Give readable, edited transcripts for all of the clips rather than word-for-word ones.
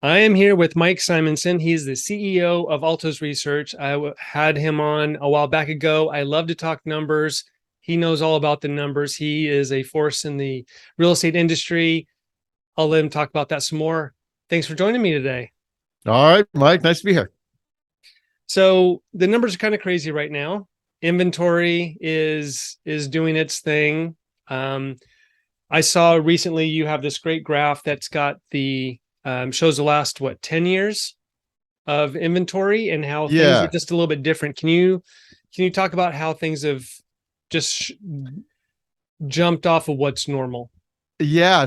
I am here with Mike Simonsen. He's the CEO of Altos Research. Had him on a while back ago. I love to talk numbers. He knows all about the numbers. He is a force in the real estate industry. I'll let him talk about that some more. Thanks for joining me today. All right, Mike, nice to be here. So the numbers are kind of crazy right now. Inventory is doing its thing. I saw recently you have this great graph that's got the shows the last 10 years of inventory and how things are Yeah, just a little bit different. Can you talk about how things have just jumped off of what's normal? yeah.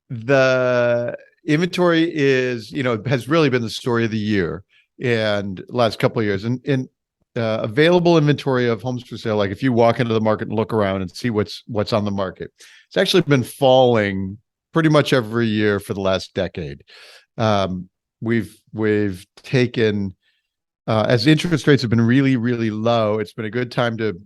The inventory has really been the story of the year and last couple of years. And available inventory of homes for sale, like if you walk into the market and look around and see what's on the market, it's actually been falling pretty much every year for the last decade. We've taken as interest rates have been really, really low, it's been a good time to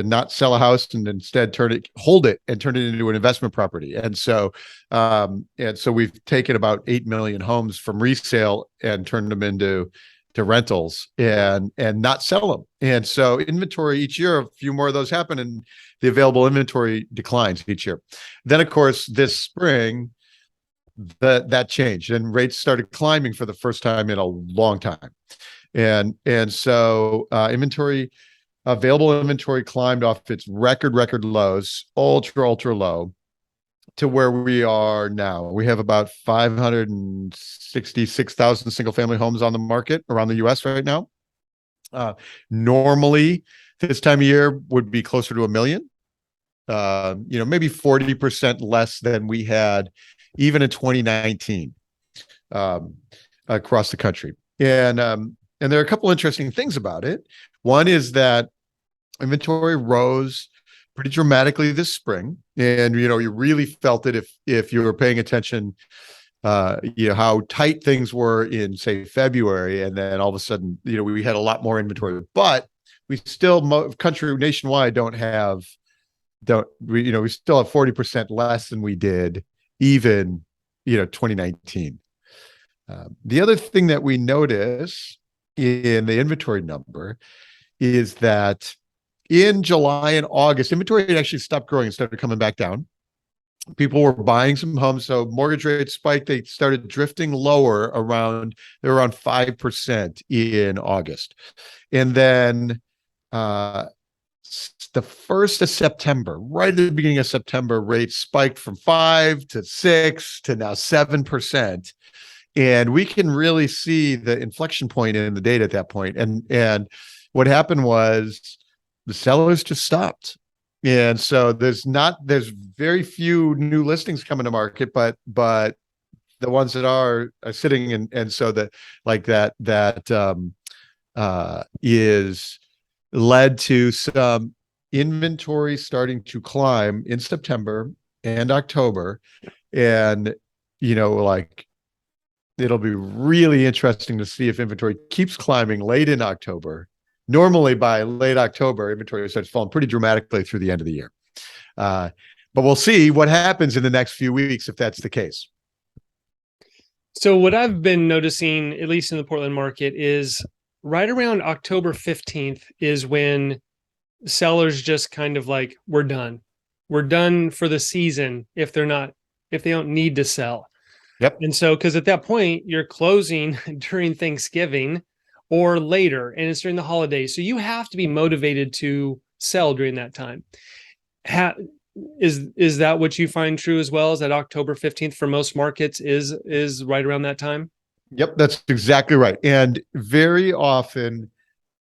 not sell a house and instead hold it and turn it into an investment property. And so we've taken about 8 million homes from resale and turned them into rentals and not sell them. And so inventory each year, a few more of those happen, and the available inventory declines each year. Then, of course, this spring, that changed and rates started climbing for the first time in a long time. And so available inventory climbed off its record lows, ultra low, to where we are now. We have about 566,000 single family homes on the market around the US right now. Normally this time of year would be closer to a million, maybe 40% less than we had even in 2019 across the country. And there are a couple interesting things about it. One is that inventory rose pretty dramatically this spring, and you really felt it if you were paying attention. How tight things were in, say, February, and then all of a sudden, we had a lot more inventory. But we still, country nationwide, we still have 40% less than we did even 2019. The other thing that we notice in the inventory number is that in July and August, inventory had actually stopped growing and started coming back down. People were buying some homes, so mortgage rates spiked. They started drifting lower they were around 5% in August. And then the 1st of September, right at the beginning of September, rates spiked from 5 to 6 to now 7%. And we can really see the inflection point in the data at that point. And what happened was the sellers just stopped. And so there's very few new listings coming to market, but the ones that are sitting, and so that is led to some inventory starting to climb in September and October. And it'll be really interesting to see if inventory keeps climbing late in October. Normally by late October, inventory starts falling pretty dramatically through the end of the year. But we'll see what happens in the next few weeks if that's the case. So what I've been noticing, at least in the Portland market, is right around October 15th is when sellers just kind of like, we're done. We're done for the season if they don't need to sell. Yep. And so, because at that point, you're closing during Thanksgiving or later, and it's during the holidays. So you have to be motivated to sell during that time. Is that what you find true as well? Is that October 15th for most markets is right around that time? Yep, that's exactly right. And very often,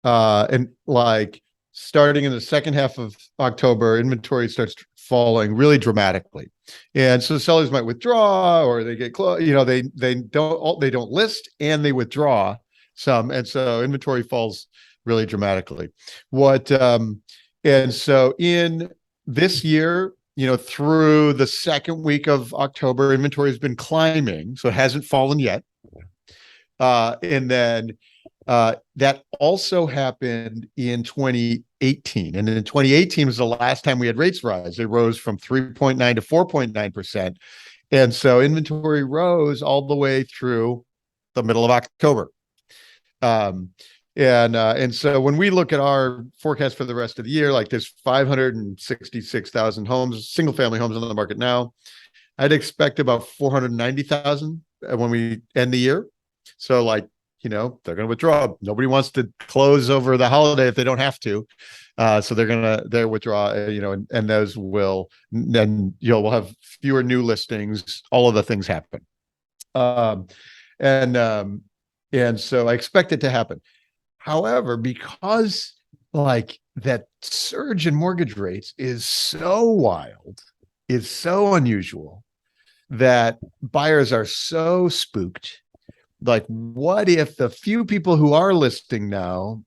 and like starting in the second half of October, inventory starts falling really dramatically. And so sellers might withdraw, or they get close, they don't list and they withdraw some. And so inventory falls really dramatically. And so in this year, through the second week of October, inventory has been climbing. So it hasn't fallen yet. And then that also happened in 2018. And in 2018 was the last time we had rates rise. They rose from 3.9 to 4.9%. And so inventory rose all the way through the middle of October. Um, and so when we look at our forecast for the rest of the year, like there's 566,000 homes, single family homes on the market now. I'd expect about 490,000 when we end the year. So like, they're going to withdraw. Nobody wants to close over the holiday if they don't have to. So they're withdraw, and those then we'll have fewer new listings. All of the things happen. And so I expect it to happen. However, because like that surge in mortgage rates is so wild, is so unusual, that buyers are so spooked. Like, what if the few people who are listing now,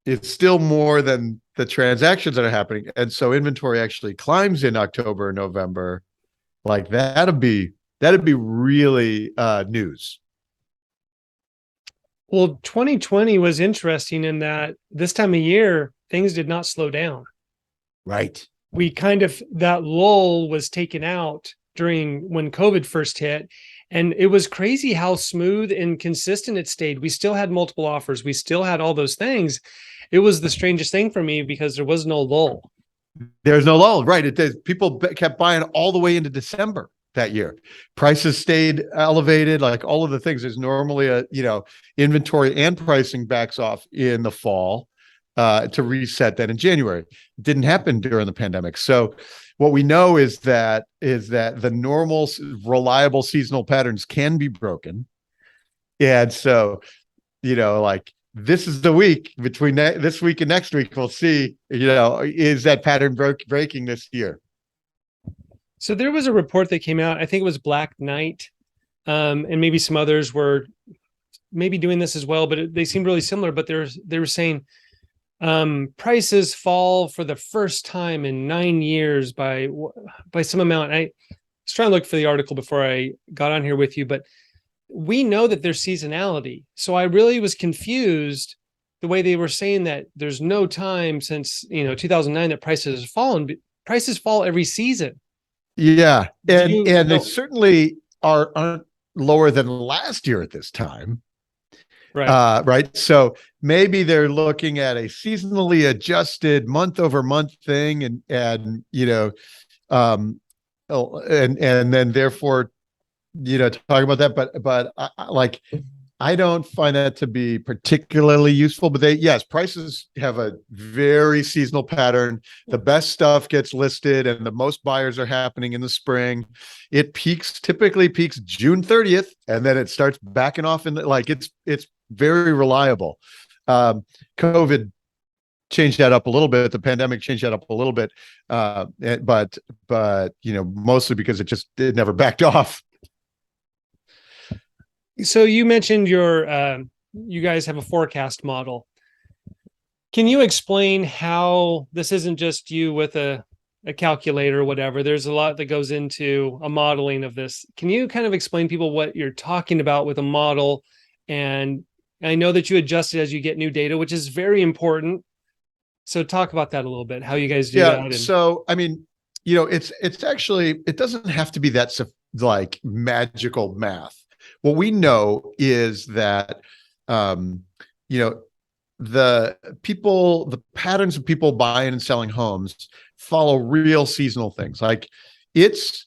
it's still more than the transactions that are happening? And so inventory actually climbs in October and November. Like that'd be really news. Well, 2020 was interesting in that this time of year, things did not slow down. Right. That lull was taken out during when COVID first hit. And it was crazy how smooth and consistent it stayed. We still had multiple offers. We still had all those things. It was the strangest thing for me because there was no lull. There's no lull. Right. People kept buying all the way into December that year. Prices stayed elevated, like all of the things. There's normally inventory and pricing backs off in the fall to reset that in January. It didn't happen during the pandemic. So what we know is that the normal reliable seasonal patterns can be broken. And so, like this is the week between this week and next week, we'll see, is that pattern breaking this year? So there was a report that came out, I think it was Black Knight, and maybe some others were maybe doing this as well, but they seemed really similar. But they were saying prices fall for the first time in 9 years by some amount. I was trying to look for the article before I got on here with you, but we know that there's seasonality. So I really was confused the way they were saying that there's no time since 2009 that prices have fallen. But prices fall every season. Yeah, and they certainly aren't lower than last year at this time. Right. Right. So maybe they're looking at a seasonally adjusted month over month thing, and then therefore, talking about that. But I don't find that to be particularly useful. But prices have a very seasonal pattern. The best stuff gets listed, and the most buyers are happening in the spring. It typically peaks June 30th, and then it starts backing off. It's very reliable. COVID changed that up a little bit. The pandemic changed that up a little bit, but mostly because it never backed off. So you mentioned you guys have a forecast model. Can you explain how this isn't just you with a calculator or whatever? There's a lot that goes into a modeling of this. Can you kind of explain people what you're talking about with a model? And I know that you adjust it as you get new data, which is very important. So talk about that a little bit, how you guys do that. So, I mean, it's actually, it doesn't have to be that like magical math. What we know is that, the patterns of people buying and selling homes follow real seasonal things. Like it's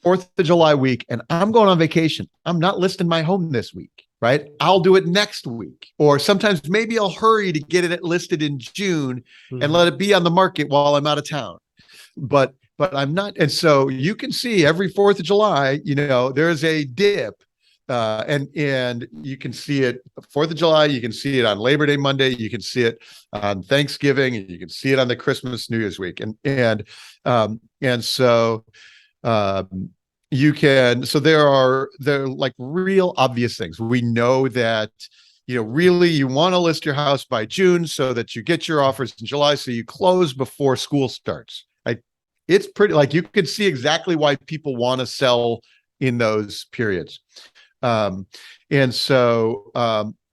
4th of July week and I'm going on vacation. I'm not listing my home this week, right? I'll do it next week. Or sometimes maybe I'll hurry to get it listed in June and let it be on the market while I'm out of town. But I'm not. And so you can see every 4th of July, there's a dip. And you can see it 4th of July, you can see it on Labor Day Monday, you can see it on Thanksgiving, and you can see it on the Christmas New Year's week. And so there are like real obvious things. We know that, really you want to list your house by June so that you get your offers in July, so you close before school starts. It's pretty, like you can see exactly why people want to sell in those periods. And so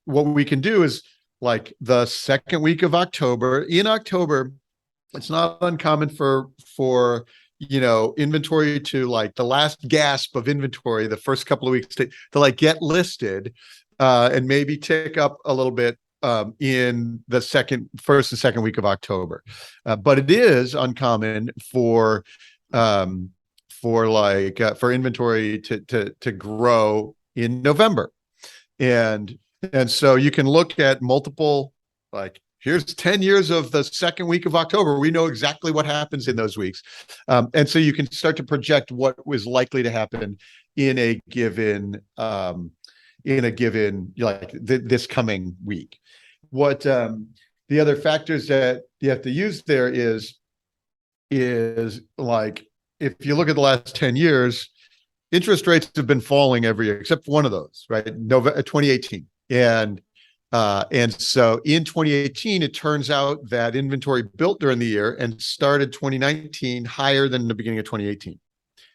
what we can do is like the second week of October. In October, it's not uncommon for inventory to like the last gasp of inventory, the first couple of weeks to like get listed, and maybe tick up a little bit in the first and second week of October. But it is uncommon for inventory to grow in November. And so you can look at multiple, like, here's 10 years of the second week of October. We know exactly what happens in those weeks. And so you can start to project what was likely to happen in a given this coming week. What the other factors that you have to use there is like, if you look at the last 10 years, interest rates have been falling every year, except for one of those, right? 2018. And so in 2018, it turns out that inventory built during the year and started 2019 higher than the beginning of 2018.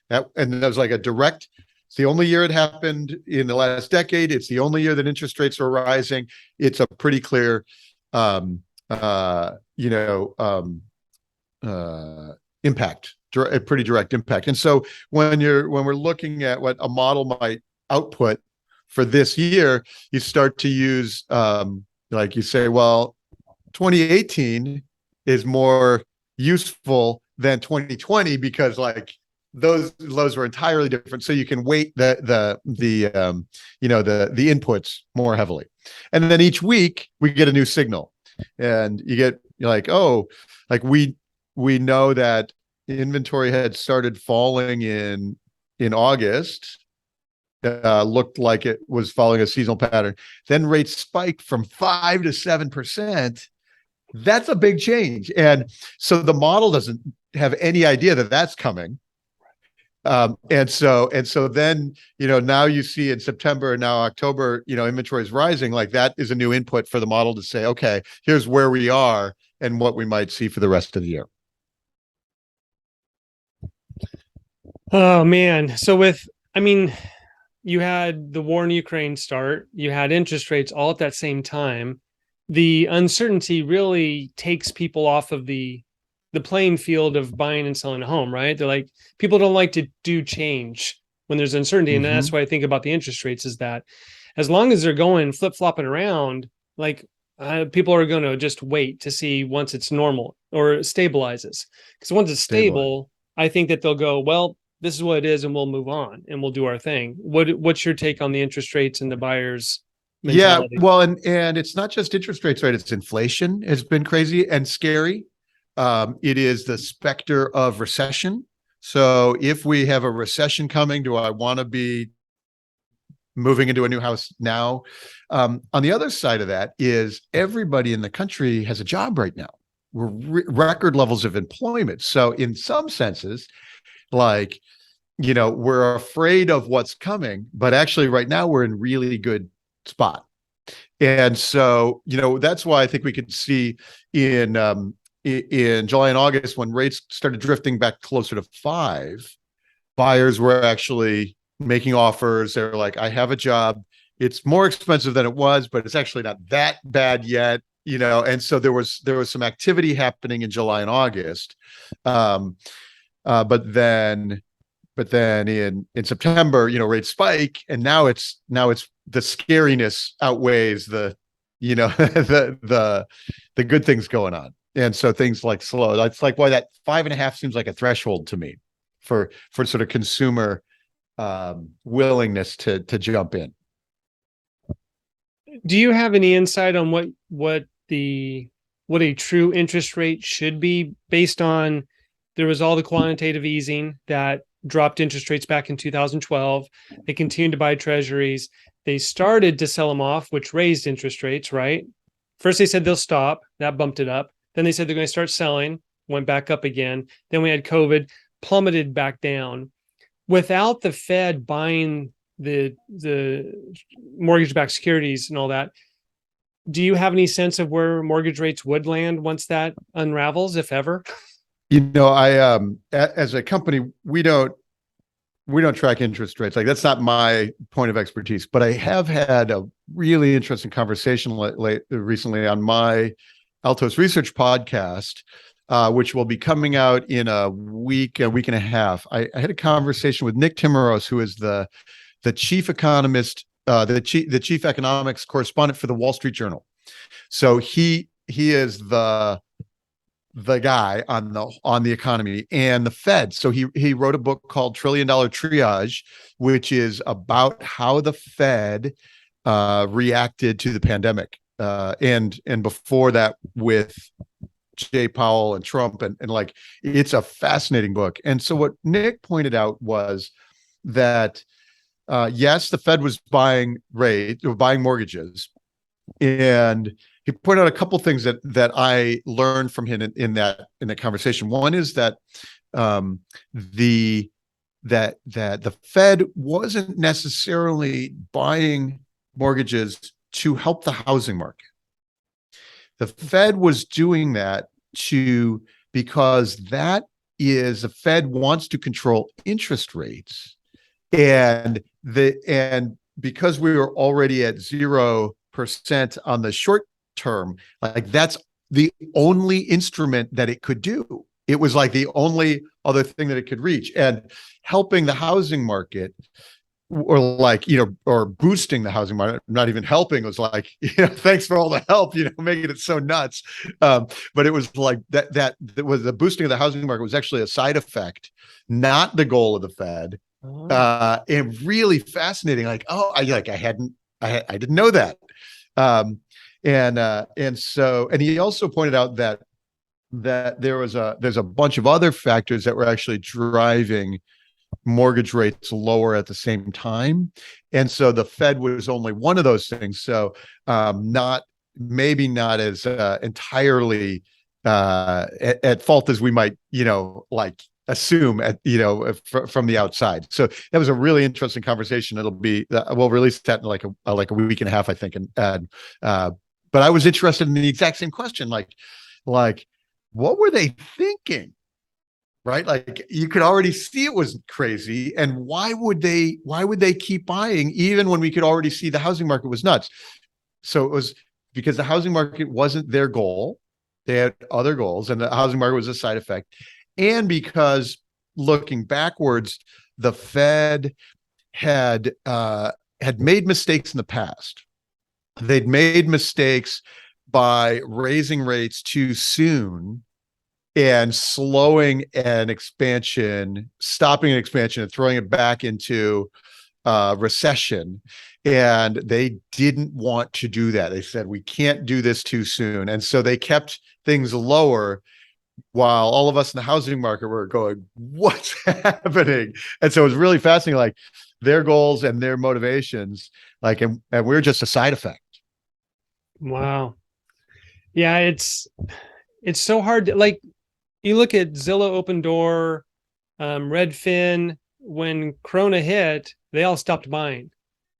And that was like it's the only year it happened in the last decade. It's the only year that interest rates are rising. It's a pretty clear, impact, a pretty direct impact. And so when we're looking at what a model might output for this year, you start to use, like you say, well, 2018 is more useful than 2020 because like those lows were entirely different. So you can weight the inputs more heavily. And then each week we get a new signal, and you're like, oh, like we know that inventory had started falling in August. Looked like it was following a seasonal pattern. Then rates spiked from 5 to 7%. That's a big change. And so the model doesn't have any idea that that's coming. And so then, now you see in September and now October, inventory is rising. Like, that is a new input for the model to say, okay, here's where we are and what we might see for the rest of the year. Oh man. So you had the war in Ukraine start, you had interest rates all at that same time. The uncertainty really takes people off of the playing field of buying and selling a home, right? They're like, people don't like to do change when there's uncertainty. And that's why I think about the interest rates, is that as long as they're going flip-flopping around, like, people are going to just wait to see once it's normal or it stabilizes. Because once it's stable, I think that they'll go, well, this is what it is, and we'll move on and we'll do our thing. What's your take on the interest rates and the buyers' mentality? Yeah, well, and it's not just interest rates, right? It's inflation has been crazy and scary. It is the specter of recession. So if we have a recession coming, do I want to be moving into a new house now? On the other side of that is everybody in the country has a job right now. We're record levels of employment. So in some senses, like, we're afraid of what's coming, but actually right now we're in really good spot. And so, that's why I think we could see in July and August, when rates started drifting back closer to 5, buyers were actually making offers. They're like, I have a job. It's more expensive than it was, but it's actually not that bad yet. And so there was some activity happening in July and August. But then in September, rates spike, and now it's the scariness outweighs the the good things going on. And so things like slow. That's like why that 5.5 seems like a threshold to me for sort of consumer willingness to jump in. Do you have any insight on what a true interest rate should be, based on, there was all the quantitative easing that dropped interest rates back in 2012. They continued to buy treasuries. They started to sell them off, which raised interest rates, right? First they said they'll stop, that bumped it up. Then they said they're going to start selling, went back up again. Then we had COVID, plummeted back down. Without the Fed buying the mortgage-backed securities and all that, do you have any sense of where mortgage rates would land once that unravels, if ever? I as a company, we don't track interest rates. Like, that's not my point of expertise, but I have had a really interesting conversation recently on my Altos Research podcast which will be coming out in a week and a half. I had a conversation with Nick Timmeros, who is the chief economist, the chief economics correspondent for the Wall Street Journal. So he is the guy on the economy and the Fed. So he wrote a book called $1 Trillion Triage, which is about how the Fed reacted to the pandemic, and before that with Jay Powell and Trump, and like, it's a fascinating book. And so what Nick pointed out was that yes, the Fed was buying mortgages, and he pointed out a couple of things that I learned from him in that conversation. One is that the Fed wasn't necessarily buying mortgages to help the housing market. The Fed was doing that because the Fed wants to control interest rates, and because we were already at 0% on the short term, like, that's the only instrument that it could do. It was like the only other thing that it could reach, and helping the housing market, or like, or boosting the housing market, not even helping. It was like, thanks for all the help, making it so nuts. But it was like that was the boosting of the housing market was actually a side effect, not the goal of the Fed. And really fascinating. Like, I didn't know that. And he also pointed out that there's a bunch of other factors that were actually driving mortgage rates lower at the same time, and so the Fed was only one of those things. So maybe not as entirely at fault as we might like assume from the outside. So that was a really interesting conversation. It'll be we'll release that in like a week and a half, I think. And but I was interested in the exact same question, like what were they thinking? Right? Like, you could already see it was crazy. And why would they keep buying even when we could already see the housing market was nuts? So it was because the housing market wasn't their goal. They had other goals, and the housing market was a side effect. And because, looking backwards, the Fed had made mistakes in the past. They'd made mistakes by raising rates too soon and slowing an expansion, stopping an expansion, and throwing it back into recession. And they didn't want to do that. They said, we can't do this too soon. And so they kept things lower, while all of us in the housing market were going, what's happening? And so it was really fascinating, like, their goals and their motivations, like, and we're just a side effect. Wow. Yeah, it's so hard to, like, you look at Zillow, OpenDoor, Redfin. When Corona hit, they all stopped buying,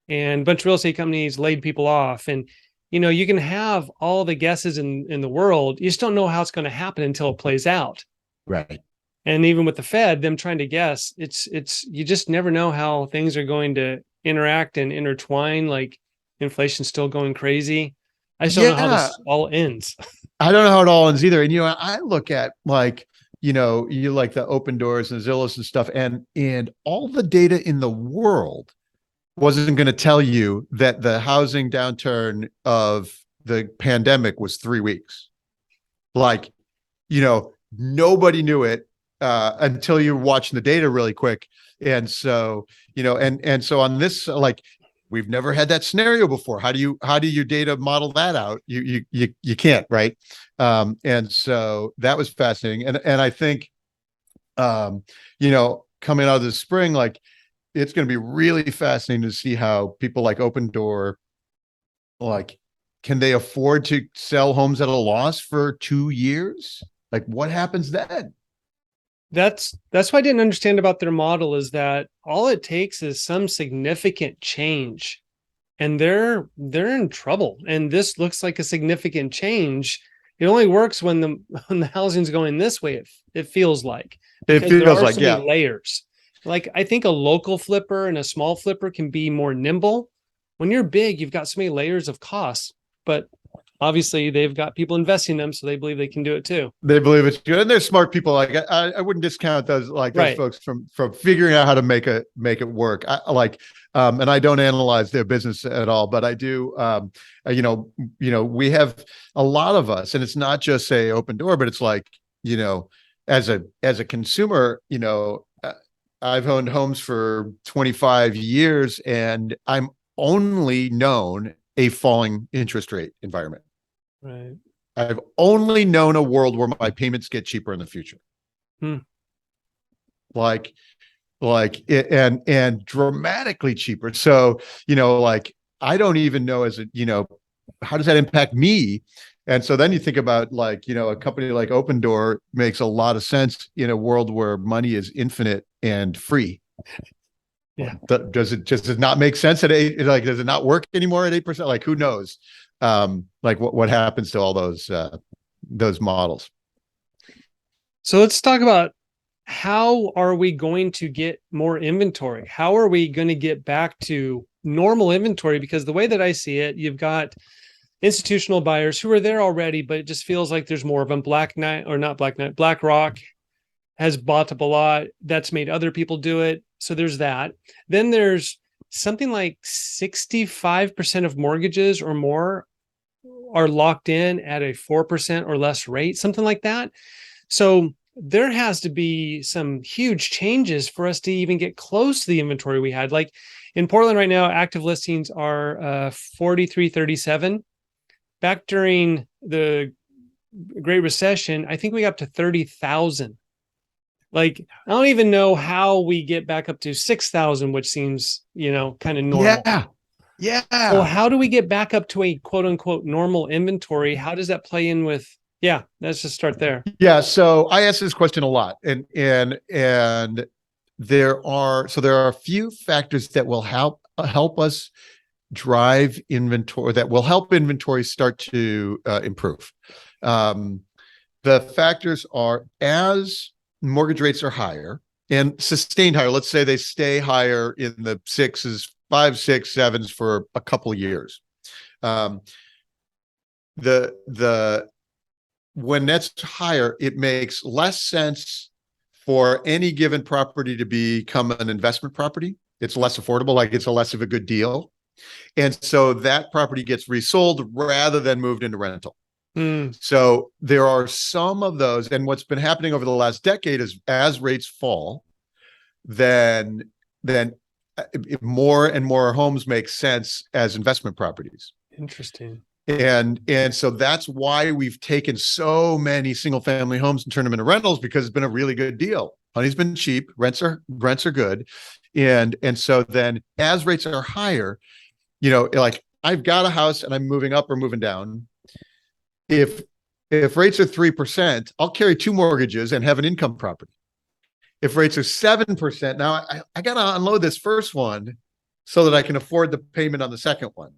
and a bunch of real estate companies laid people off. And you can have all the guesses in the world, you just don't know how it's going to happen until it plays out. Right. And even with the Fed, them trying to guess, it's you just never know how things are going to interact and intertwine. Like, inflation's still going crazy. I just don't know how this all ends. I don't know how it all ends either. And I look at, like, you like the OpenDoors and Zillows and stuff, and all the data in the world wasn't going to tell you that the housing downturn of the pandemic was 3 weeks. Like, nobody knew it until you're watching the data really quick. And so, and so on this, like, we've never had that scenario before. How do your data model that out? You can't, right? And so that was fascinating. And I think, coming out of the spring, like, it's going to be really fascinating to see how people like OpenDoor, like, can they afford to sell homes at a loss for 2 years? Like, what happens then? That's what I didn't understand about their model, is that all it takes is some significant change, and they're in trouble. And this looks like a significant change. It only works when the housing's going this way. It feels like, It because there feels are like, so yeah. many layers. Like, I think a local flipper and a small flipper can be more nimble. When you're big, you've got so many layers of costs. But obviously they've got people investing in them, so they believe they can do it too. They believe it's good, and they're smart people. Like I wouldn't discount those those Right. folks from figuring out how to make it work. And I don't analyze their business at all, but I do. We have a lot of us, and it's not just say Open Door, but it's like as a consumer, I've owned homes for 25 years, and I'm only known a falling interest rate environment. Right. I've only known a world where my payments get cheaper in the future. Hmm. Like and dramatically cheaper. So, I don't even know how does that impact me? And so then you think about a company like OpenDoor makes a lot of sense in a world where money is infinite and free. Yeah. Does it not make sense at 8? Like, does it not work anymore at 8%? Like, who knows? What happens to all those models? So let's talk about, how are we going to get more inventory? How are we going to get back to normal inventory? Because the way that I see it, you've got institutional buyers who are there already, but it just feels like there's more of them. BlackRock has bought up a lot. That's made other people do it. So there's that. Then there's something like 65% of mortgages or more are locked in at a 4% or less rate, something like that. So there has to be some huge changes for us to even get close to the inventory we had. Like in Portland right now, active listings are 4,337. Back during the Great Recession, I think we got up to 30,000. Like, I don't even know how we get back up to 6,000, which seems, kind of normal. Yeah. Yeah. So how do we get back up to a quote unquote normal inventory? How does that play in with, let's just start there. Yeah. So I ask this question a lot, and there are a few factors that will help us drive inventory, that will help inventory start to improve. The factors are, as mortgage rates are higher and sustained higher, let's say they stay higher in the 6s, 5, 6, 7s for a couple of years. When that's higher, it makes less sense for any given property to become an investment property. It's less affordable, like it's less of a good deal. And so that property gets resold rather than moved into rental. So there are some of those. And what's been happening over the last decade is, as rates fall, then more and more homes make sense as investment properties. Interesting. And so that's why we've taken so many single family homes and turned them into rentals, because it's been a really good deal. Money's been cheap, rents are good. And so then, as rates are higher, like, I've got a house and I'm moving up or moving down. If rates are 3%, I'll carry 2 mortgages and have an income property. If rates are 7%, now I got to unload this first one so that I can afford the payment on the second one.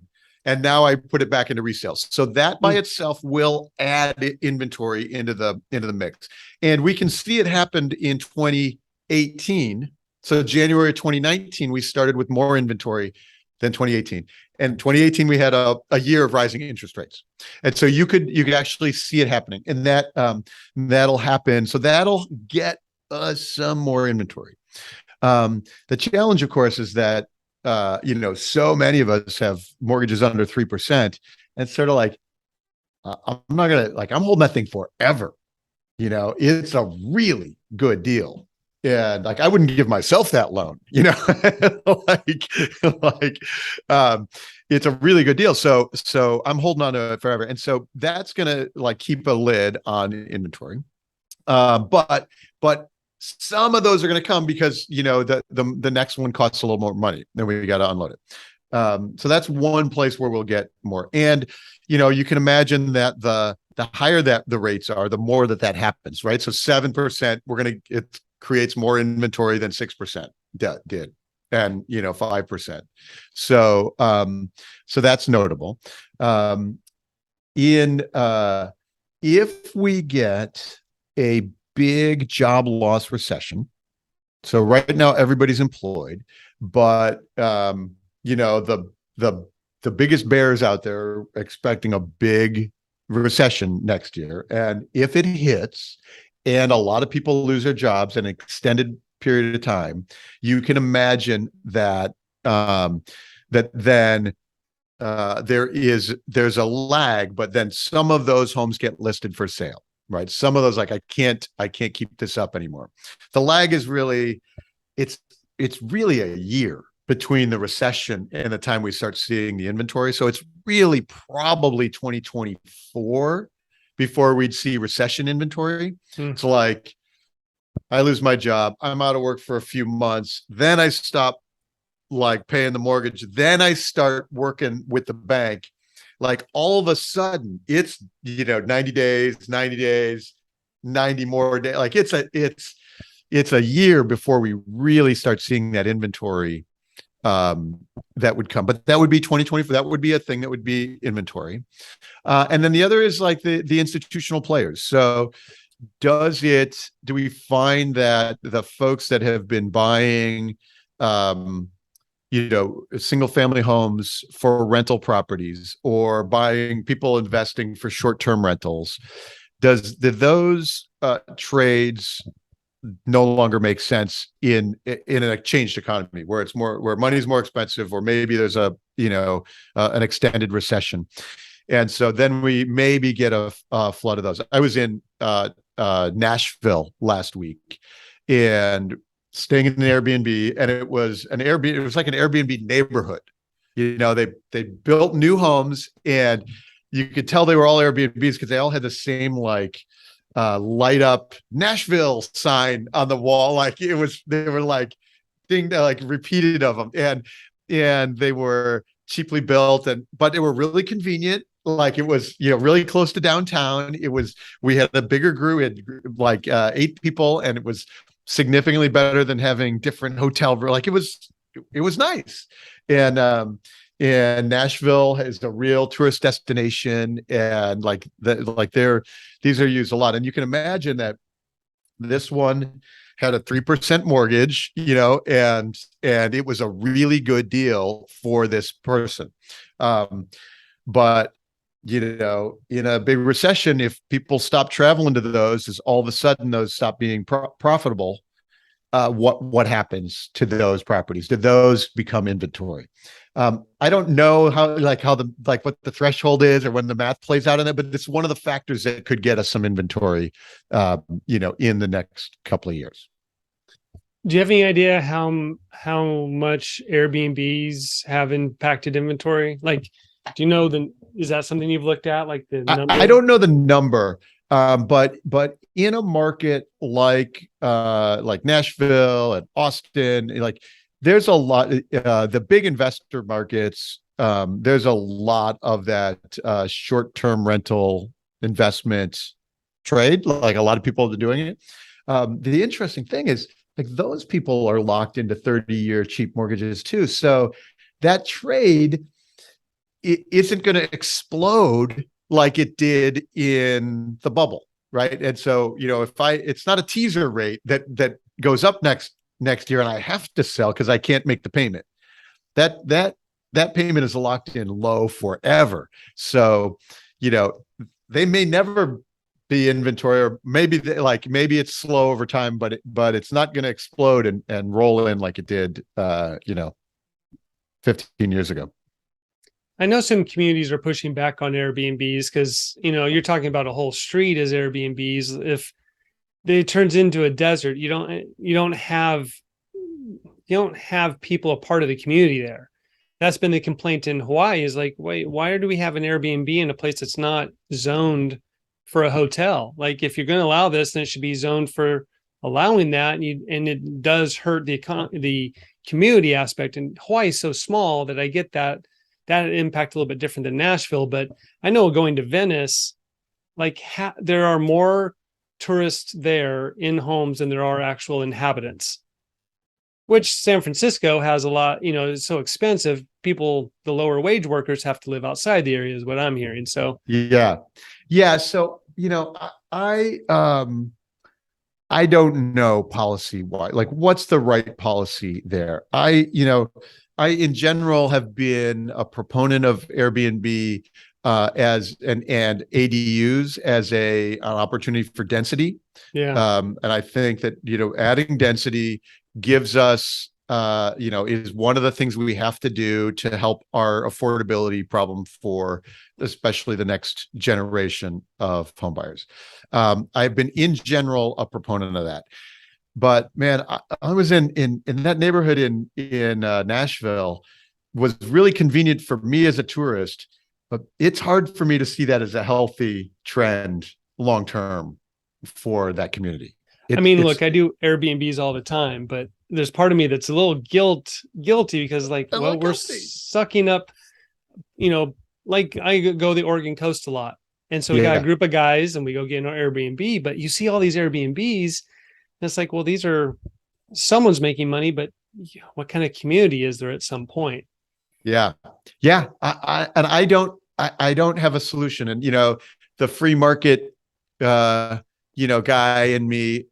And now I put it back into resales. So that by itself will add inventory into the mix. And we can see it happened in 2018. So January 2019, we started with more inventory than 2018. And 2018, we had a year of rising interest rates. And so you could actually see it happening. And that'll happen. So that'll get us some more inventory. The challenge, of course, is that so many of us have mortgages under 3%, and sort of like, I'm not gonna, I'm holding that thing forever. It's a really good deal, and I wouldn't give myself that loan. It's a really good deal. So I'm holding on to it forever, and so that's gonna keep a lid on inventory. But some of those are going to come because the next one costs a little more money, then we got to unload it. So that's one place where we'll get more. And you can imagine that the higher that the rates are, the more that happens, right? So 7%, it creates more inventory than 6% did, and 5%. So that's notable. If we get a big job loss recession, so right now everybody's employed, but the the biggest bears out there are expecting a big recession next year. And if it hits and a lot of people lose their jobs in an extended period of time, you can imagine that then there's a lag, but then some of those homes get listed for sale, right? Some of those, like, I can't keep this up anymore. The lag is really, it's really a year between the recession and the time we start seeing the inventory. So it's really probably 2024 before we'd see recession inventory. It's like, I lose my job, I'm out of work for a few months, then I stop like paying the mortgage, then I start working with the bank. Like all of a sudden it's 90 days, 90 more days. Like it's a year before we really start seeing that inventory that would come. But that would be 2024. That would be a thing that would be inventory. And then the other is like the institutional players. So do we find that the folks that have been buying single family homes for rental properties, or people investing for short-term rentals, did those trades no longer make sense in a changed economy where money's more expensive, or maybe there's an extended recession? And so then we maybe get a flood of those. I was in Nashville last week and staying in an Airbnb, and it was like an Airbnb neighborhood. They built new homes, and you could tell they were all Airbnbs because they all had the same like light up Nashville sign on the wall. Like they were like repeated of them, and they were cheaply built, but they were really convenient. Like it was, really close to downtown. We had a bigger group, we had like 8 people, and it was significantly better than having different hotel. Like it was nice. And Nashville is a real tourist destination, and these are used a lot. And you can imagine that this one had a 3% mortgage, and it was a really good deal for this person. But in a big recession, if people stop traveling to those, is all of a sudden those stop being profitable. What happens to those properties? Do those become inventory? I don't know what the threshold is or when the math plays out in it, but it's one of the factors that could get us some inventory, in the next couple of years. Do you have any idea how much Airbnbs have impacted inventory? Like, do you know is that something you've looked at? Like the number? I don't know the number, but in a market like Nashville and Austin, like there's a lot. The big investor markets, there's a lot of that short-term rental investment trade. Like a lot of people are doing it. The interesting thing is, like, those people are locked into 30-year cheap mortgages too. So that trade, it isn't going to explode like it did in the bubble, right? And so, it's not a teaser rate that goes up next year and I have to sell because I can't make the payment. That payment is locked in low forever. So, they may never be inventory, or maybe it's slow over time, but it's not going to explode and roll in like it did 15 years ago. I know some communities are pushing back on Airbnbs because, you're talking about a whole street as Airbnbs. If it turns into a desert, you don't have people a part of the community there. That's been the complaint in Hawaii, is like, wait, why do we have an Airbnb in a place that's not zoned for a hotel? Like, if you're going to allow this, then it should be zoned for allowing that. And it does hurt the community aspect. And Hawaii is so small that I get that impact a little bit different than Nashville. But I know going to Venice, there are more tourists there in homes than there are actual inhabitants, which San Francisco has a lot. It's so expensive. The lower wage workers have to live outside the area is what I'm hearing. So yeah. So, I don't know policy why, like what's the right policy there. I in general have been a proponent of Airbnb as and ADUs as an opportunity for density. Yeah. And I think that, adding density gives us, is one of the things we have to do to help our affordability problem for especially the next generation of homebuyers. I've been in general a proponent of that. But man, I was in that neighborhood in Nashville, was really convenient for me as a tourist, but it's hard for me to see that as a healthy trend long term for that community. I It, mean, it's look, I do Airbnbs all the time, but there's part of me that's a little guilty because like, a well, little we're guilty. sucking up, you know, like I go the Oregon coast a lot. And so we got a Yeah, group of guys and we go get an Airbnb, but you see all these Airbnbs, and it's like, well, these are someone's making money, but what kind of community is there at some point? yeah, yeah. I don't have a solution. And the free market, uh, guy in me,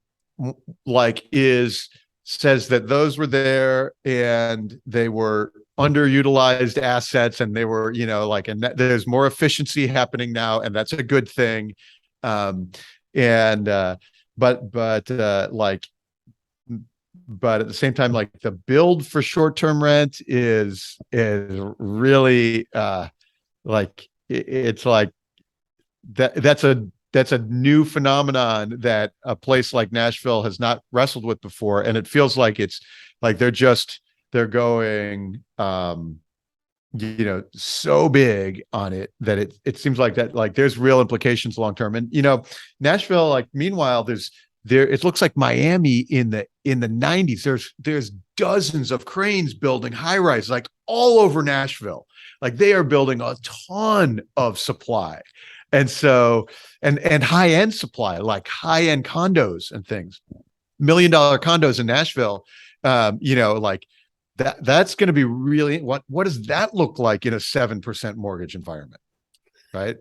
like is says that those were there and they were underutilized assets, and they were, like, and there's more efficiency happening now, and that's a good thing. And like, but at the same time, like the build for short-term rent is really like it's like that's a new phenomenon that a place like Nashville has not wrestled with before, and it feels like it's like they're going so big on it that it seems like that, like there's real implications long term. And Nashville, like, meanwhile, there it looks like Miami in the 90s. There's dozens of cranes building high rise like all over Nashville. Like they are building a ton of supply. And so and high end supply, like high end condos and things, $1 million condos in Nashville. Like that's going to be really, what does that look like in a 7% mortgage environment, right?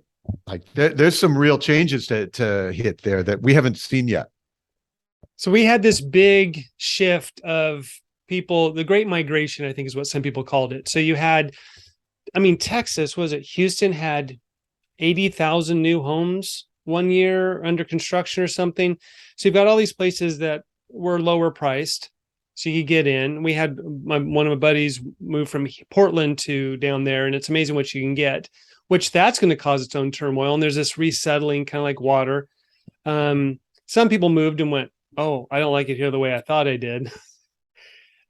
Like there's some real changes to hit there that we haven't seen yet. So we had this big shift of people, the great migration, I think is what some people called it. So you had, I mean, Texas, was it Houston had 80,000 new homes one year under construction or something. So you've got all these places that were lower priced, so you could get in. We had one of my buddies move from Portland to down there, and it's amazing what you can get, which that's going to cause its own turmoil. And there's this resettling, kind of like water. Some people moved and went, oh, I don't like it here the way I thought I did.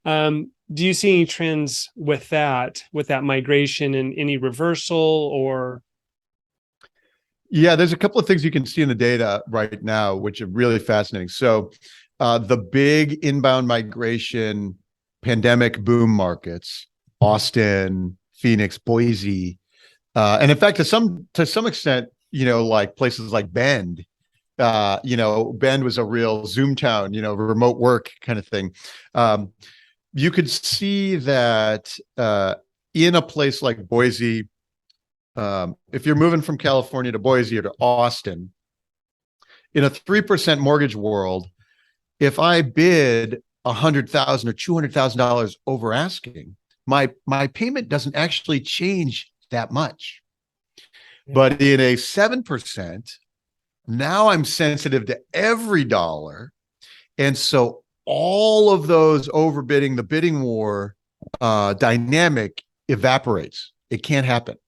Do you see any trends with that migration, and any reversal or? Yeah, there's a couple of things you can see in the data right now, which are really fascinating. So, the big inbound migration pandemic boom markets, Austin, Phoenix, Boise, and in fact, to some extent, like places like Bend. Bend was a real Zoom town, remote work kind of thing. You could see that in a place like Boise, if you're moving from California to Boise or to Austin, in a 3% mortgage world, if I bid $100,000 or $200,000 over asking, my payment doesn't actually change that much. Yeah. But in a 7%, now I'm sensitive to every dollar. And so all of those overbidding, the bidding war dynamic evaporates. It can't happen.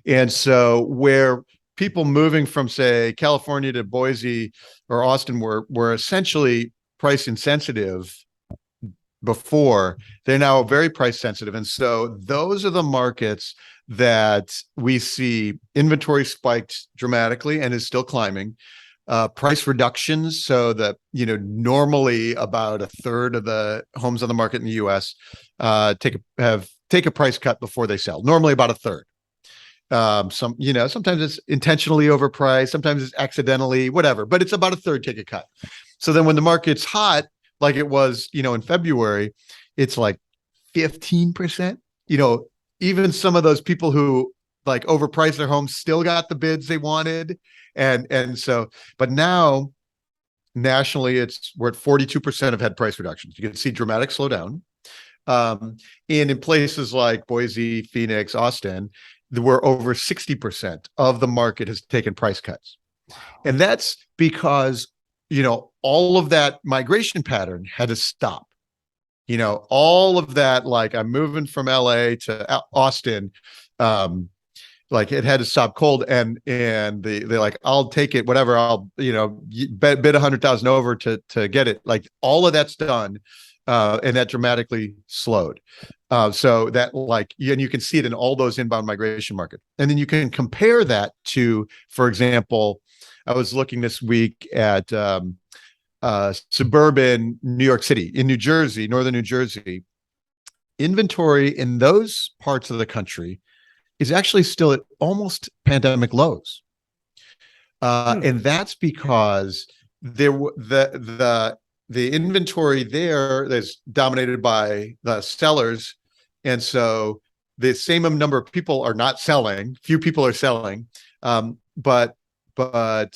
And so where people moving from, say, California to Boise or Austin were essentially price insensitive before, they're now very price sensitive. And so those are the markets that we see inventory spiked dramatically and is still climbing. Price reductions, so that normally about a third of the homes on the market in the U.S. take a price cut before they sell. Normally about a third. Sometimes it's intentionally overpriced, sometimes it's accidentally, whatever, but it's about a third take a cut. So then when the market's hot, like it was, in February, it's like 15%. Even some of those people who like overpriced their homes still got the bids they wanted. And so, but now nationally, we're at 42% have had price reductions. You can see dramatic slowdown. And in places like Boise, Phoenix, Austin, where over 60% of the market has taken price cuts. And that's because, all of that migration pattern had to stop. All of that, like I'm moving from LA to Austin, like it had to stop cold, and they're like, I'll take it, whatever, I'll bid 100,000 over to get it. Like all of that's done, and that dramatically slowed. So that and you can see it in all those inbound migration market, and then you can compare that to, for example, I was looking this week at suburban New York City, in New Jersey, northern New Jersey. Inventory in those parts of the country is actually still at almost pandemic lows. And that's because the inventory there is dominated by the sellers. And so the same number of people are not selling, few people are selling, but nobody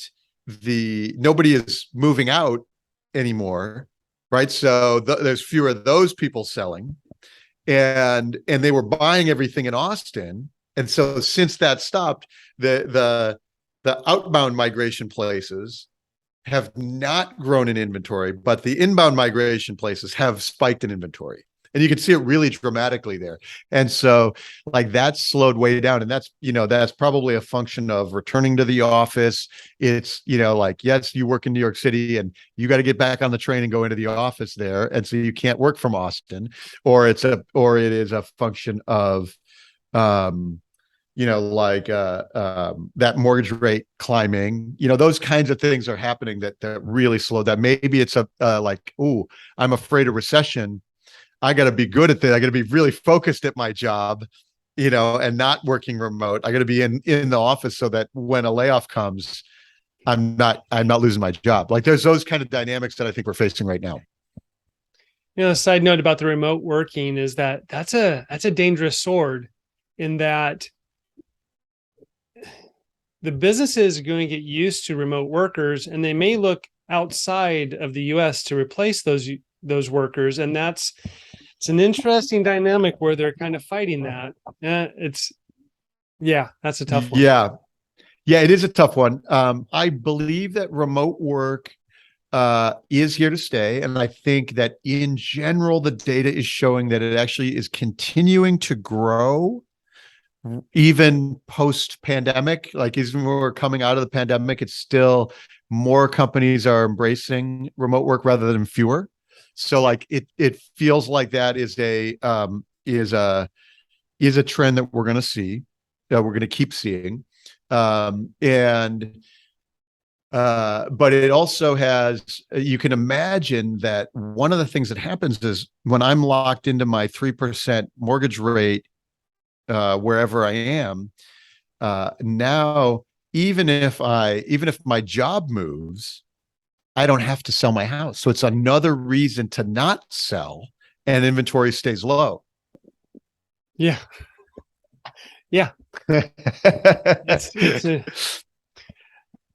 is moving out anymore, right? So there's fewer of those people selling, and they were buying everything in Austin. And so since that stopped, the outbound migration places have not grown in inventory, but the inbound migration places have spiked in inventory. And you can see it really dramatically there. And so like that's slowed way down. And that's probably a function of returning to the office. It's, like, yes, you work in New York City and you got to get back on the train and go into the office there. And so you can't work from Austin, or it is a function of, that mortgage rate climbing, those kinds of things are happening that really slowed that. Maybe it's I'm afraid of recession. I got to be good at that. I got to be really focused at my job, and not working remote. I got to be in the office so that when a layoff comes, I'm not losing my job. Like there's those kind of dynamics that I think we're facing right now. A side note about the remote working is that's a dangerous sword, in that the businesses are going to get used to remote workers, and they may look outside of the US to replace those workers. And it's an interesting dynamic where they're kind of fighting that. That's a tough one. Yeah, it is a tough one. I believe that remote work is here to stay. And I think that in general, the data is showing that it actually is continuing to grow even post-pandemic. Like even when we're coming out of the pandemic, it's still more companies are embracing remote work rather than fewer. So like it feels like that is a trend that we're going to see, that we're going to keep seeing. But it also has, you can imagine that one of the things that happens is when I'm locked into my 3% mortgage rate, wherever I am, now, even if my job moves, I don't have to sell my house. So it's another reason to not sell, and inventory stays low. Yeah. Yeah.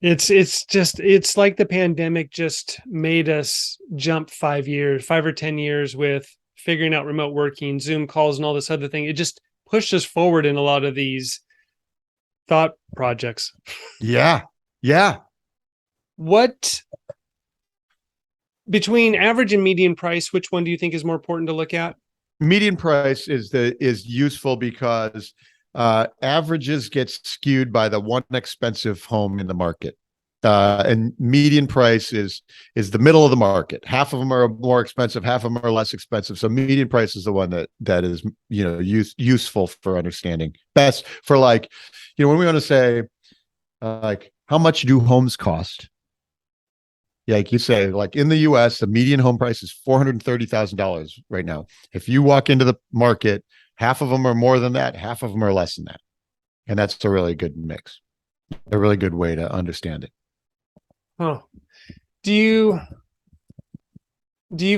It's like the pandemic just made us jump 5 or 10 years with figuring out remote working, Zoom calls, and all this other thing. It just pushed us forward in a lot of these thought projects. Yeah. What, between average and median price, which one do you think is more important to look at? Median price is useful because averages get skewed by the one expensive home in the market. And median price is the middle of the market. Half of them are more expensive, half of them are less expensive. So median price is the one that is useful for understanding. Best for when we want to say how much do homes cost? Like you say, like in the US, the median home price is $430,000 right now. If you walk into the market, half of them are more than that, half of them are less than that. And that's a really good mix, a really good way to understand it. Oh, do you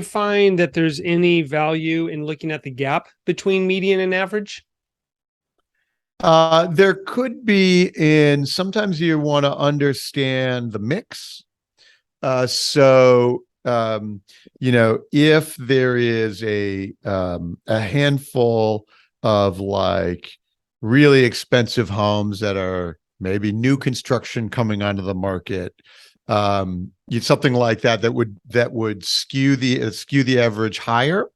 find that there's any value in looking at the gap between median and average? There could be, sometimes you want to understand the mix. So if there is a handful of like really expensive homes that are maybe new construction coming onto the market, something like that would skew the average higher,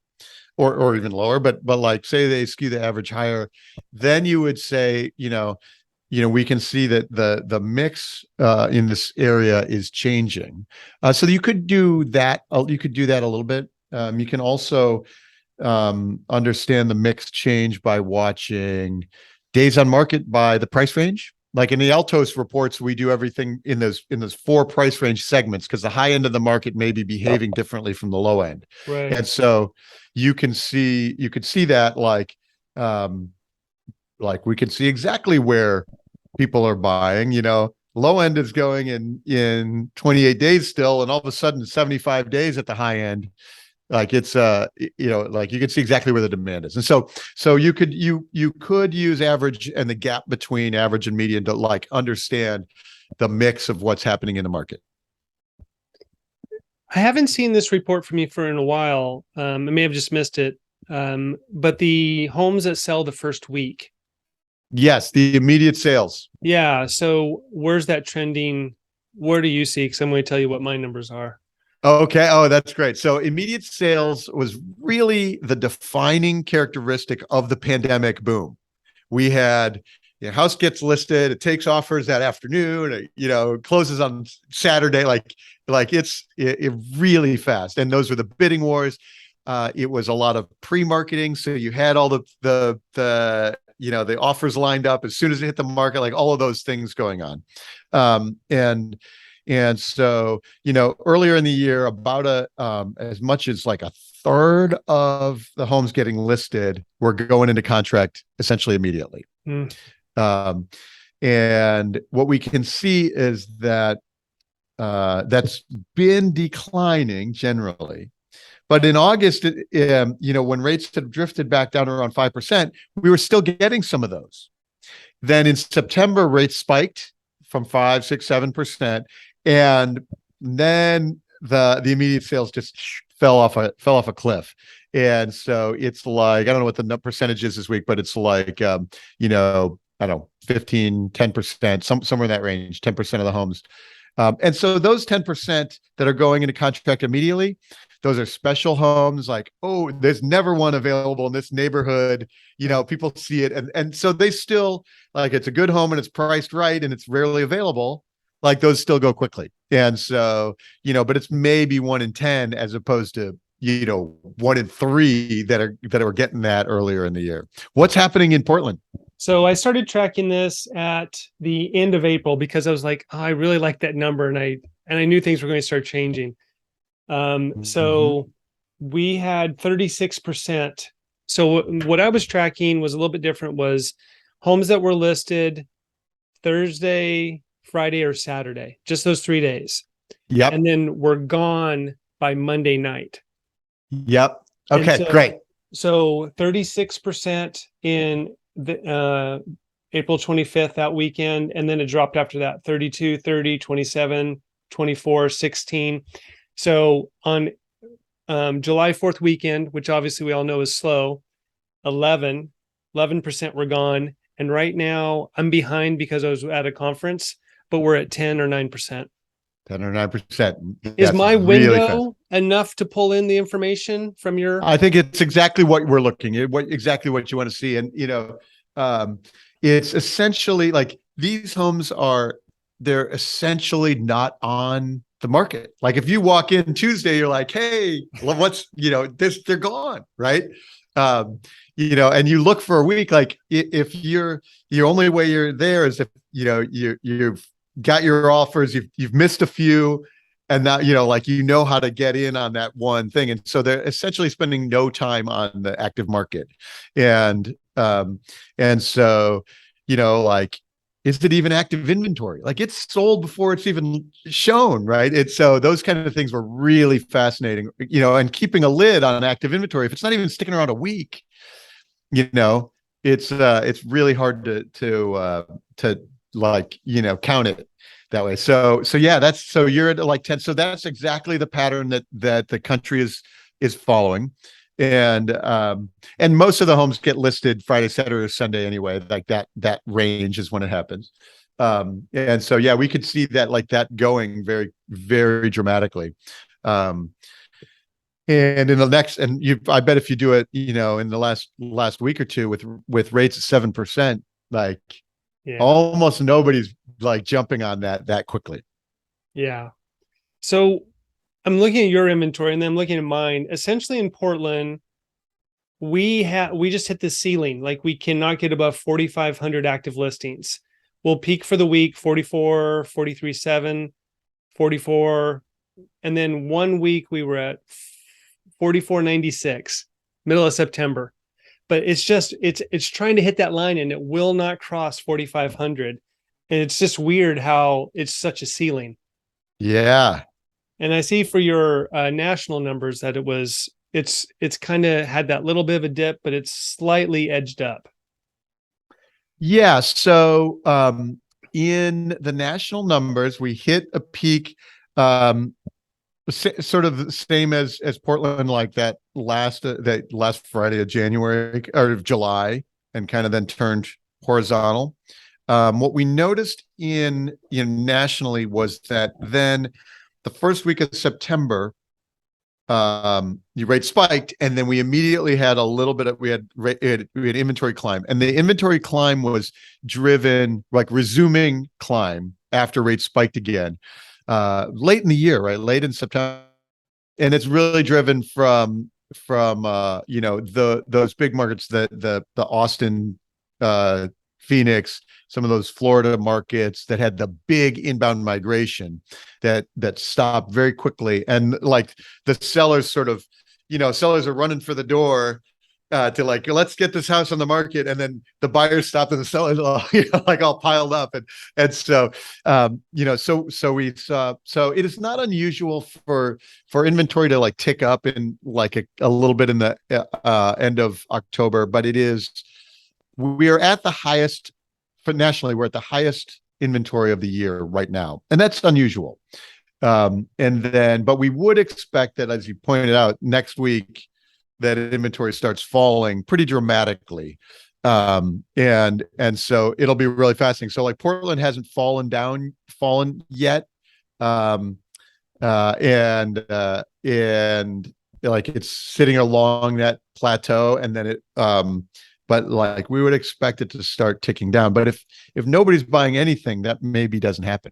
or even lower, but like say they skew the average higher, then you would say, we can see that the mix in this area is changing. So you could do that. You could do that a little bit. You can also understand the mix change by watching days on market by the price range. Like in the Altos reports, we do everything in those four price range segments because the high end of the market may be behaving differently from the low end. Right. And so you could see that like we can see exactly where people are buying. Low end is going in 28 days still, and all of a sudden 75 days at the high end. Like it's like you can see exactly where the demand is. And so you could use average and the gap between average and median to like understand the mix of what's happening in the market. I haven't seen this report from you for in a while. I may have just missed it. But the homes that sell the first week. Yes, the immediate sales. Yeah. So where's that trending? Where do you see? Because I'm going to tell you what my numbers are. Okay. Oh, that's great. So immediate sales was really the defining characteristic of the pandemic boom. We had house gets listed, it takes offers that afternoon, closes on Saturday, like it's really fast. And those were the bidding wars. It was a lot of pre-marketing. So you had all the offers lined up as soon as it hit the market, like all of those things going on. And so, earlier in the year, about as much as like a third of the homes getting listed were going into contract essentially immediately. And what we can see is that that's been declining generally. But in August, when rates had drifted back down around 5%, we were still getting some of those. Then in September, rates spiked from 5, 6, 7%. And then the immediate sales just fell off a cliff. And so it's like, I don't know what the percentage is this week, but it's like, I don't know, 15, 10%, somewhere in that range, 10% of the homes. And so those 10% that are going into contract immediately, those are special homes. Like, oh, there's never one available in this neighborhood. People see it. And so they still, like, it's a good home and it's priced right and it's rarely available. Like those still go quickly. And so, but it's maybe 1 in 10 as opposed to, 1 in 3 that are getting that earlier in the year. What's happening in Portland? So I started tracking this at the end of April because I was like, oh, I really like that number. And I knew things were going to start changing. So we had 36%. So what I was tracking was a little bit different, was homes that were listed Thursday, Friday, or Saturday, just those 3 days. Yep. And then we're gone by Monday night. Yep. Okay, great. So 36% in the April 25th, that weekend. And then it dropped after that, 32, 30, 27, 24, 16. So on July 4th weekend, which obviously we all know is slow, 11% were gone. And right now I'm behind because I was at a conference, but we're at 10 or 9%. 10 or 9%. Is my window enough to pull in the information from your? I think it's exactly what we're looking at, exactly what you want to see. And, it's essentially like these homes they're essentially not on the market. Like if you walk in Tuesday, you're like, hey, what's, they're gone. Right. And you look for a week, like if your only way you're there is if, you've got your offers, you've missed a few, and now, how to get in on that one thing. And so they're essentially spending no time on the active market. And so, like, is it even active inventory? Like it's sold before it's even shown, right? It's so those kind of things were really fascinating, and keeping a lid on active inventory. If it's not even sticking around a week, it's really hard to count it that way. So yeah, that's so you're at like 10. So that's exactly the pattern that the country is following. And most of the homes get listed Friday, Saturday, or Sunday anyway. Like that range is when it happens. And so yeah, we could see that like that going very, very dramatically. Um, and in the next, and I bet if you do it, in the last week or two with rates at 7%, like Yeah. almost nobody's like jumping on that quickly. Yeah. So I'm looking at your inventory and then I'm looking at mine. Essentially in Portland, we just hit the ceiling. Like we cannot get above 4,500 active listings. We'll peak for the week 44, 43.7, 44, and then one week we were at 44.96, middle of September. But it's trying to hit that line and it will not cross 4,500. And it's just weird how it's such a ceiling. Yeah. And I see for your national numbers that it's kind of had that little bit of a dip, but it's slightly edged up. Yeah. So in the national numbers, we hit a peak, sort of the same as Portland, like that last Friday of January or of July, and kind of then turned horizontal. What we noticed in nationally was that then the first week of September, your rate spiked, and then we immediately had a little bit of we had inventory climb, and the inventory climb was driven like resuming climb after rates spiked again late in the year, right? Late in September, and it's really driven from those big markets, the Austin, Phoenix, some of those Florida markets that had the big inbound migration that stopped very quickly, and like the sellers sort of, sellers are running for the door to like, let's get this house on the market, and then the buyers stopped and the sellers all, like all piled up, and so so we saw, so it is not unusual for inventory to like tick up in like a little bit in the end of October, but we are at the highest for nationally. We're at the highest inventory of the year right now, and that's unusual. But we would expect that, as you pointed out, next week that inventory starts falling pretty dramatically. And so it'll be really fascinating. So like Portland hasn't fallen yet. And like it's sitting along that plateau, and then but like we would expect it to start ticking down. But if nobody's buying anything, that maybe doesn't happen.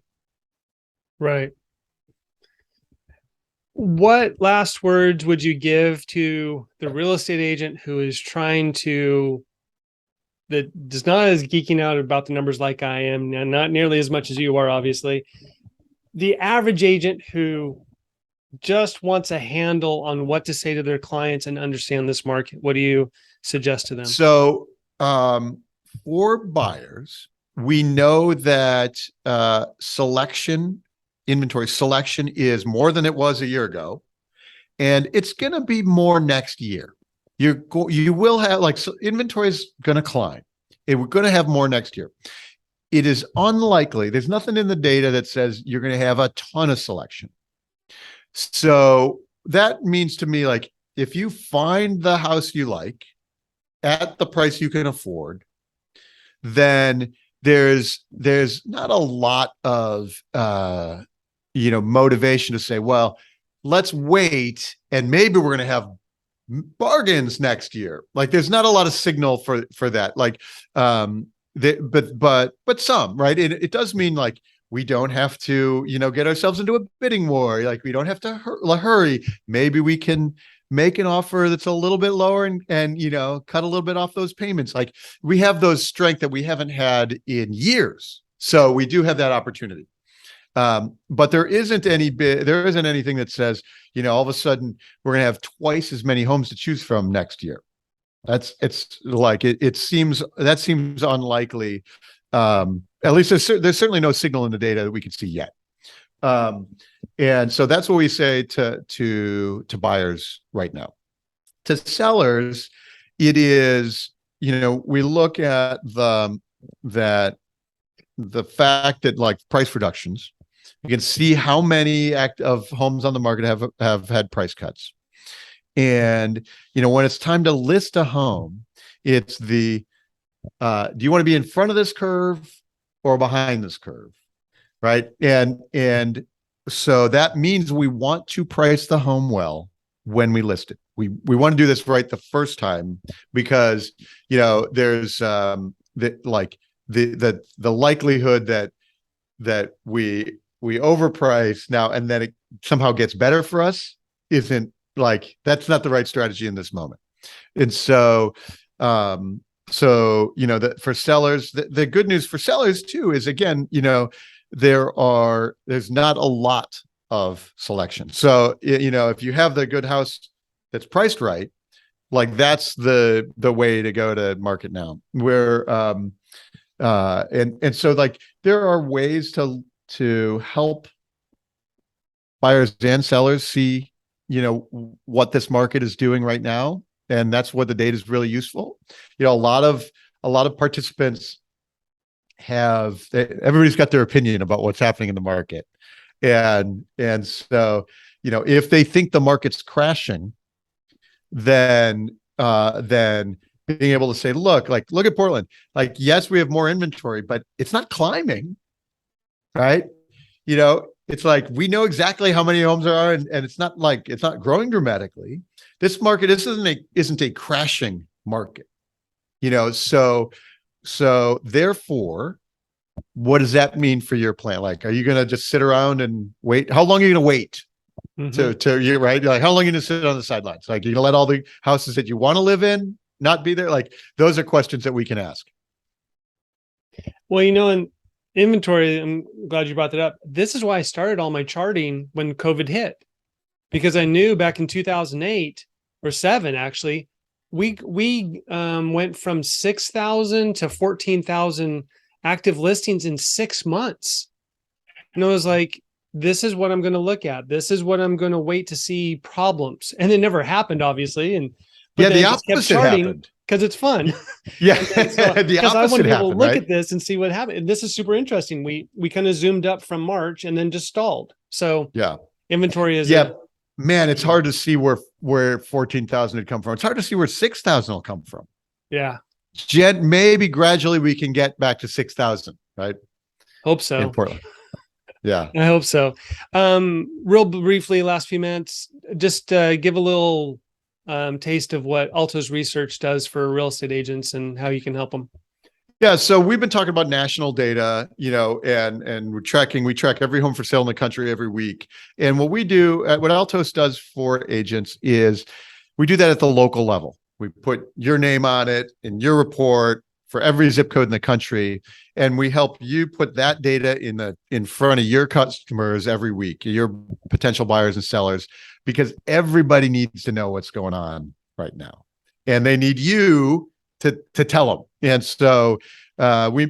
Right. What last words would you give to the real estate agent who is that is not as geeking out about the numbers like I am, and not nearly as much as you are, obviously. The average agent who just wants a handle on what to say to their clients and understand this market, what do you suggest to them? So for buyers, we know that inventory selection is more than it was a year ago, and it's going to be more next year. You will have inventory is going to climb. We're going to have more next year. It is unlikely. There's nothing in the data that says you're going to have a ton of selection. So that means to me, like, if you find the house you like at the price you can afford, then there's not a lot of motivation to say, well, let's wait and maybe we're going to have bargains next year. Like there's not a lot of signal for that. Like but some, right? It does mean like we don't have to get ourselves into a bidding war. Like we don't have to hurry. Maybe we can make an offer that's a little bit lower and cut a little bit off those payments. Like we have those strength that we haven't had in years. So we do have that opportunity. But there isn't anything that says, all of a sudden we're going to have twice as many homes to choose from next year. It seems unlikely. At least there's certainly no signal in the data that we can see yet. And so that's what we say to buyers right now. To sellers, it is, we look at that the fact that like price reductions, you can see how many of homes on the market have had price cuts. And when it's time to list a home, it's do you want to be in front of this curve or behind this curve? Right. And so that means we want to price the home well when we list it. We want to do this right the first time, because there's the likelihood that we overprice now and then it somehow gets better for us isn't, like, that's not the right strategy in this moment. And so for sellers, the good news for sellers too is, again, there's not a lot of selection. So if you have the good house that's priced right, like that's the way to go to market now. Where and so like there are ways to help buyers and sellers see what this market is doing right now, and that's what the data is really useful. A lot of participants everybody's got their opinion about what's happening in the market, and so if they think the market's crashing, then being able to say, look at Portland, like, yes, we have more inventory, but it's not climbing, right? It's like, we know exactly how many homes there are, and it's not growing dramatically. This market isn't a crashing market, so therefore, what does that mean for your plan? Like, are you going to just sit around and wait? How long are you going to wait to you, right? Like, how long are you going to sit on the sidelines? Like, you're going to let all the houses that you want to live in not be there? Like, those are questions that we can ask. Well, in inventory, I'm glad you brought that up. This is why I started all my charting when COVID hit, because I knew back in 2008 or 7, actually, we went from 6,000 to 14,000 active listings in 6 months. And I was like, this is what I'm going to look at. This is what I'm going to wait to see problems. And it never happened, obviously. But the opposite happened. Because it's fun. Yeah. Because I want to be able to look at this and see what happened. And this is super interesting. We kind of zoomed up from March and then just stalled. So yeah, inventory is man, it's hard to see where 14,000 had come from. It's hard to see where 6,000 will come from. Yeah. Maybe gradually we can get back to 6,000, right? Hope so. In Portland. Yeah. I hope so. Real briefly, last few minutes, just give a little taste of what Altos Research does for real estate agents and how you can help them. Yeah, so we've been talking about national data, and we track every home for sale in the country every week. And what we do, what Altos does for agents, is we do that at the local level. We put your name on it in your report for every zip code in the country, and we help you put that data in front of your customers every week, your potential buyers and sellers, because everybody needs to know what's going on right now, and they need you to tell them. And so we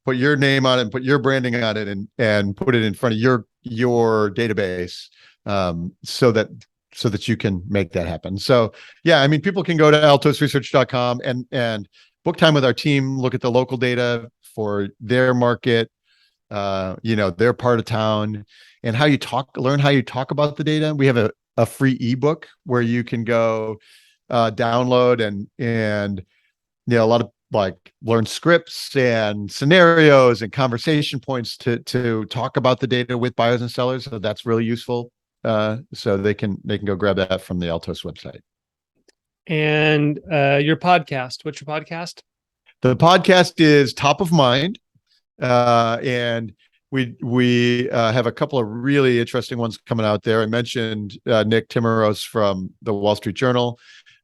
put your name on it and put your branding on it and put it in front of your database, so that you can make that happen. So yeah, I mean, people can go to altosresearch.com and book time with our team, look at the local data for their market, their part of town, and learn how you talk about the data. We have a free ebook where you can go download and a lot of learn scripts and scenarios and conversation points to talk about the data with buyers and sellers. So that's really useful. So they can go grab that from the Altos website. And your podcast, what's your podcast? The podcast is Top of Mind. And we have a couple of really interesting ones coming out there. I mentioned Nick Timmeros from the Wall Street Journal.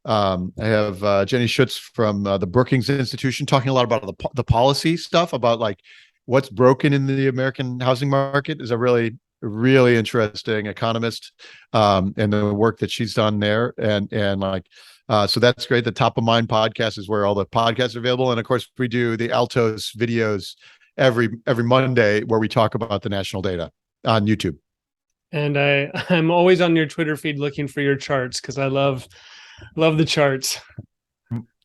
I have Jenny Schutz from the Brookings Institution talking a lot about the policy stuff, about what's broken in the American housing market. Is a really, really interesting economist, and the work that she's done there. So that's great. The Top of Mind podcast is where all the podcasts are available. And of course, we do the Altos videos every Monday where we talk about the national data on YouTube. And I'm always on your Twitter feed looking for your charts, because I love the charts.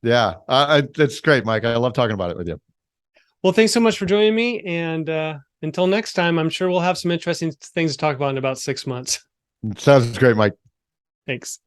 Yeah, that's great, Mike. I love talking about it with you. Well, thanks so much for joining me. And until next time, I'm sure we'll have some interesting things to talk about in about 6 months. Sounds great, Mike. Thanks.